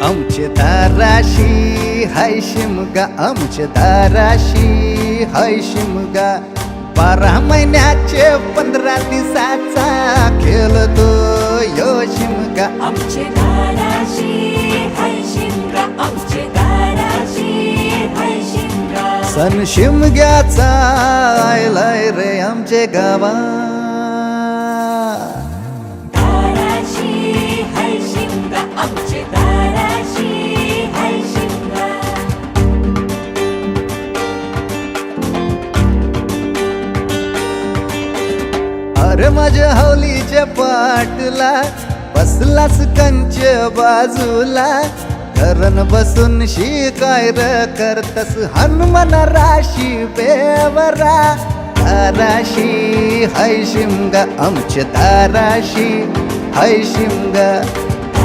आमचे दाराशी हाय शिमगा, आमचे दाराशी हाय शिमगा. 12 महिन्याचे 15 दिवसाचा खेळतो यो शिमगा. आमचे दाराशी हाय शिमगा, आमचे दाराशी हाय शिमगा. सण शिमग्याचा आयलाय रे आमचे गावा. दाराशी हाय शिमगा, आमचे दाराशी हाय शिमगा. अरे माझ्या हौलीच्या पाटला बसलास कंच बाजूला. धरण बसून शिकाय र करतस हनुमान राशी बेवरा. दाराशी हाय शिमगा, आमच्या दाराशी हाय शिमगा.